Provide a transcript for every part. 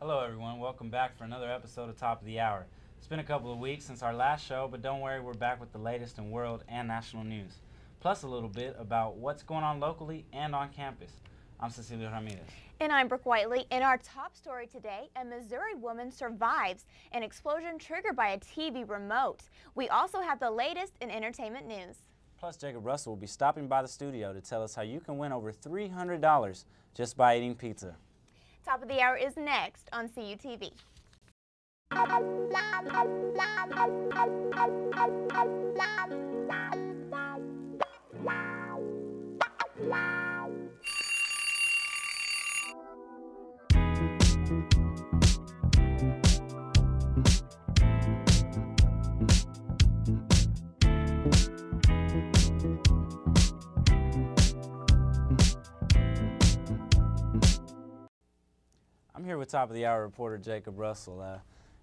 Hello everyone, welcome back for another episode of Top of the Hour. It's been a couple of weeks since our last show, but don't worry, we're back with the latest in world and national news. Plus a little bit about what's going on locally and on campus. I'm Cecilia Ramirez. And I'm Brooke Whiteley. In our top story today, a Missouri woman survives an explosion triggered by a TV remote. We also have the latest in entertainment news. Plus Jacob Russell will be stopping by the studio to tell us how you can win over $300 just by eating pizza. Top of the Hour is next on CUTV. I'm here with Top of the Hour reporter Jacob Russell.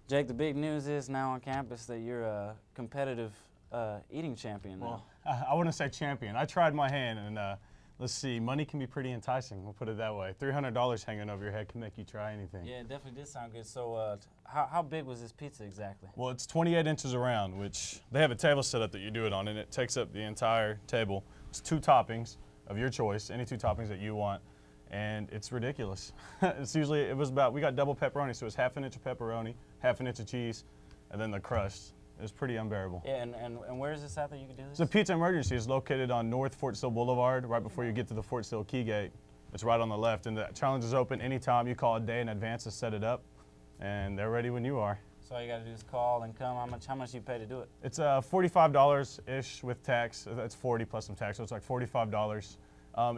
Jake, the big news is now on campus that you're a competitive eating champion now. Well, I wouldn't say champion. I tried my hand, and let's see, money can be pretty enticing, we'll put it that way. $300 hanging over your head can make you try anything. Yeah, it definitely did sound good. So how big was this pizza exactly? Well, it's 28 inches around, which they have a table set up that you do it on, and it takes up the entire table. It's 2 toppings of your choice, any 2 toppings that you want. And it's ridiculous. We got double pepperoni, so it's half an inch of pepperoni, half an inch of cheese, and then the crust. It was pretty unbearable. Yeah, and where is this at that you can do this? So Pizza Emergency is located on North Fort Sill Boulevard, right before you get to the Fort Sill Key Gate. It's right on the left, and the challenge is open anytime. You call a day in advance to set it up, and they're ready when you are. So all you got to do is call and come. How much do you pay to do it? It's $45-ish with tax. That's 40 plus some tax, so it's like $45.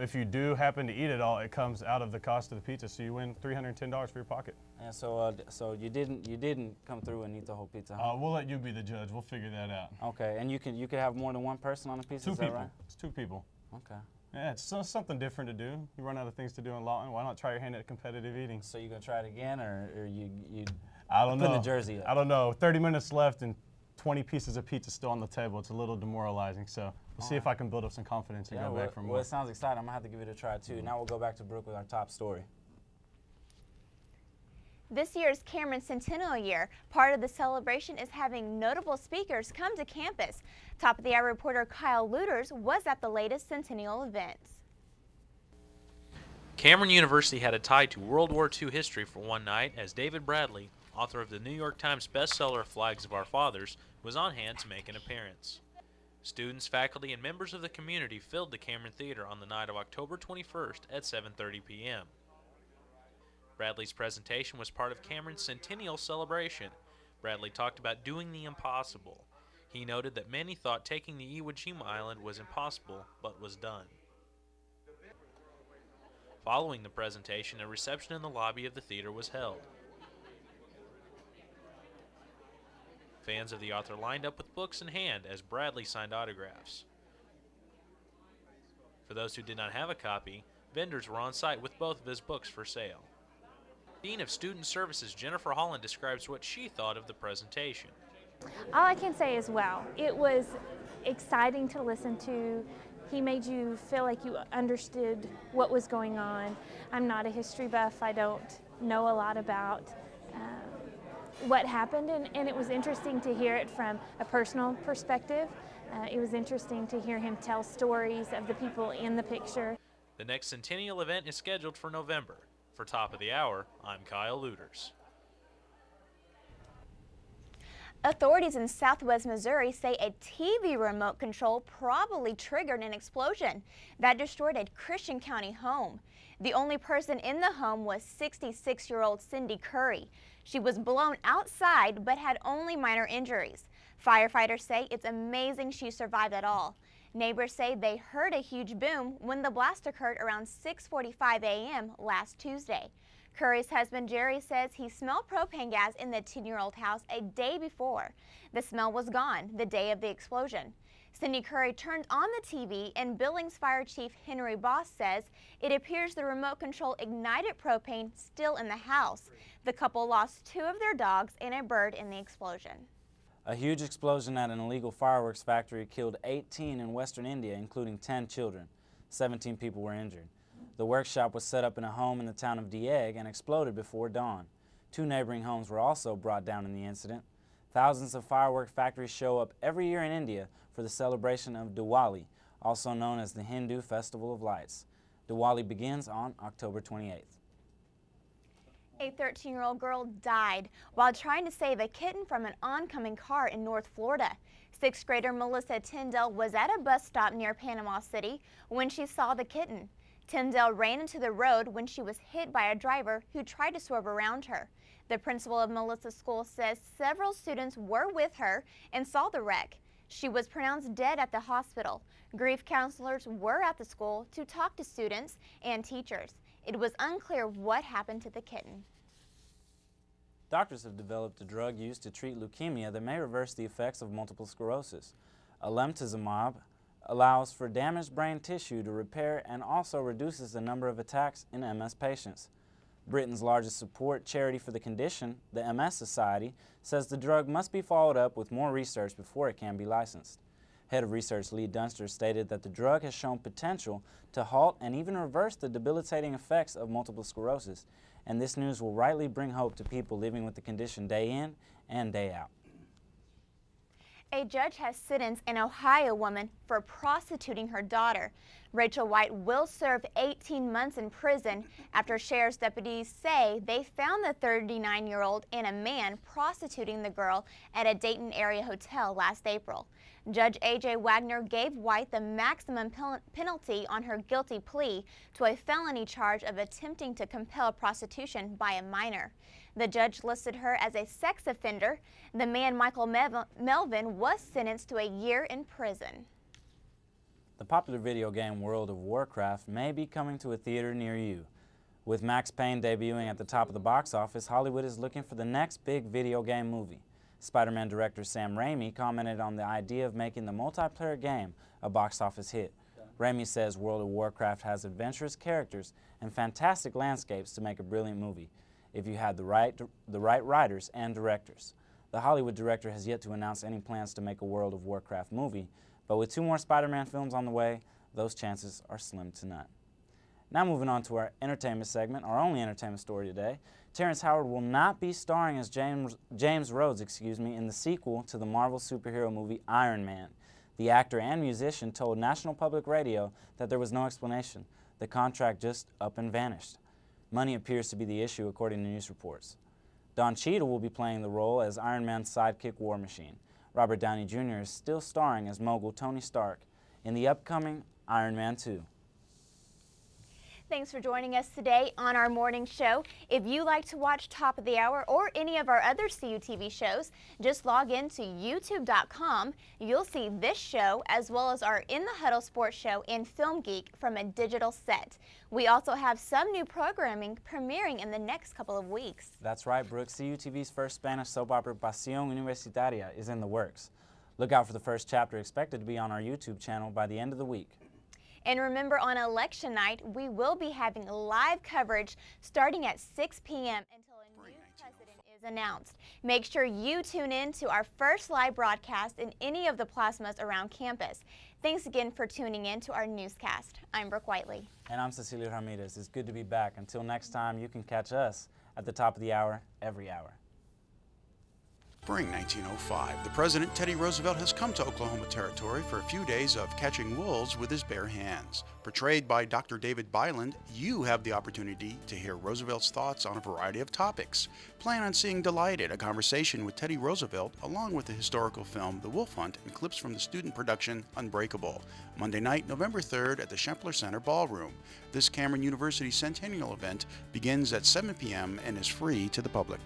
If you do happen to eat it all, it comes out of the cost of the pizza, so you win $310 for your pocket. And so you didn't come through and eat the whole pizza, huh? We'll let you be the judge. We'll figure that out. Okay, and you could have more than one person on a pizza. 2 is that people. right? It's 2 people. Okay. Yeah, it's something different to do. You run out of things to do in Lawton. Why not try your hand at competitive eating? So you gonna try it again, or you I don't know. putting the jersey up? I don't know. 30 minutes left and 20 pieces of pizza still on the table. It's a little demoralizing. So we'll see if I can build up some confidence and go back for more. Well, it sounds exciting. I'm gonna have to give it a try too. Now we'll go back to Brooke with our top story. This year's Cameron Centennial Year. Part of the celebration is having notable speakers come to campus. Top of the Hour reporter Kyle Luters was at the latest Centennial events. Cameron University had a tie to World War II history for one night as David Bradley, author of the New York Times bestseller Flags of Our Fathers, was on hand to make an appearance. Students, faculty, and members of the community filled the Cameron Theater on the night of October 21st at 7:30 p.m. Bradley's presentation was part of Cameron's centennial celebration. Bradley talked about doing the impossible. He noted that many thought taking the Iwo Jima Island was impossible, but was done. Following the presentation, a reception in the lobby of the theater was held. Fans of the author lined up with books in hand as Bradley signed autographs. For those who did not have a copy, vendors were on site with both of his books for sale. Dean of Student Services Jennifer Holland describes what she thought of the presentation. All I can say is, wow, it was exciting to listen to. He made you feel like you understood what was going on. I'm not a history buff. I don't know a lot about what happened, and it was interesting to hear it from a personal perspective. It was interesting to hear him tell stories of the people in the picture. The next Centennial event is scheduled for November. For Top of the Hour, I'm Kyle Luters. Authorities in southwest Missouri say a TV remote control probably triggered an explosion that destroyed a Christian County home. The only person in the home was 66-year-old Cindy Curry. She was blown outside but had only minor injuries. Firefighters say it's amazing she survived at all. Neighbors say they heard a huge boom when the blast occurred around 6:45 a.m. last Tuesday. Curry's husband Jerry says he smelled propane gas in the 10-year-old house a day before. The smell was gone the day of the explosion. Cindy Curry turned on the TV, and Billings Fire Chief Henry Boss says it appears the remote control ignited propane still in the house. The couple lost 2 of their dogs and a bird in the explosion. A huge explosion at an illegal fireworks factory killed 18 in western India, including 10 children. 17 people were injured. The workshop was set up in a home in the town of Dieg and exploded before dawn. 2 neighboring homes were also brought down in the incident. Thousands of firework factories show up every year in India for the celebration of Diwali, also known as the Hindu Festival of Lights. Diwali begins on October 28th. A 13-year-old girl died while trying to save a kitten from an oncoming car in North Florida. 6th grader Melissa Tyndall was at a bus stop near Panama City when she saw the kitten. Tyndall ran into the road when she was hit by a driver who tried to swerve around her. The principal of Melissa's school says several students were with her and saw the wreck. She was pronounced dead at the hospital. Grief counselors were at the school to talk to students and teachers. It was unclear what happened to the kitten. Doctors have developed a drug used to treat leukemia that may reverse the effects of multiple sclerosis. Alemtuzumab allows for damaged brain tissue to repair and also reduces the number of attacks in MS patients. Britain's largest support charity for the condition, the MS Society, says the drug must be followed up with more research before it can be licensed. Head of Research Lee Dunster stated that the drug has shown potential to halt and even reverse the debilitating effects of multiple sclerosis, and this news will rightly bring hope to people living with the condition day in and day out. A judge has sentenced an Ohio woman for prostituting her daughter. Rachel White will serve 18 months in prison after sheriff's deputies say they found the 39-year-old and a man prostituting the girl at a Dayton area hotel last April. Judge A.J. Wagner gave White the maximum penalty on her guilty plea to a felony charge of attempting to compel prostitution by a minor. The judge listed her as a sex offender. The man, Michael Melvin, was sentenced to a year in prison. The popular video game World of Warcraft may be coming to a theater near you. With Max Payne debuting at the top of the box office, Hollywood is looking for the next big video game movie. Spider-Man director Sam Raimi commented on the idea of making the multiplayer game a box office hit. Raimi says World of Warcraft has adventurous characters and fantastic landscapes to make a brilliant movie, if you had the right writers and directors. The Hollywood director has yet to announce any plans to make a World of Warcraft movie, but with 2 more Spider-Man films on the way, those chances are slim to none. Now moving on to our entertainment segment, our only entertainment story today. Terrence Howard will not be starring as James Rhodes, in the sequel to the Marvel superhero movie Iron Man. The actor and musician told National Public Radio that there was no explanation. The contract just up and vanished. Money appears to be the issue, according to news reports. Don Cheadle will be playing the role as Iron Man's sidekick War Machine. Robert Downey Jr. is still starring as mogul Tony Stark in the upcoming Iron Man 2. Thanks for joining us today on our morning show. If you like to watch Top of the Hour or any of our other CUTV shows, just log in to youtube.com. You'll see this show as well as our In the Huddle Sports Show and Film Geek from a digital set. We also have some new programming premiering in the next couple of weeks. That's right, Brooke. CUTV's first Spanish soap opera, Pasión Universitaria, is in the works. Look out for the first chapter, expected to be on our YouTube channel by the end of the week. And remember, on election night, we will be having live coverage starting at 6 p.m. until a new president is announced. Make sure you tune in to our first live broadcast in any of the plasmas around campus. Thanks again for tuning in to our newscast. I'm Brooke Whiteley. And I'm Cecilia Ramirez. It's good to be back. Until next time, you can catch us at the top of the hour, every hour. Spring 1905, the President Teddy Roosevelt has come to Oklahoma Territory for a few days of catching wolves with his bare hands. Portrayed by Dr. David Byland, you have the opportunity to hear Roosevelt's thoughts on a variety of topics. Plan on seeing Delighted, a conversation with Teddy Roosevelt, along with the historical film The Wolf Hunt and clips from the student production Unbreakable. Monday night, November 3rd at the Schempler Center Ballroom. This Cameron University Centennial event begins at 7 p.m. and is free to the public.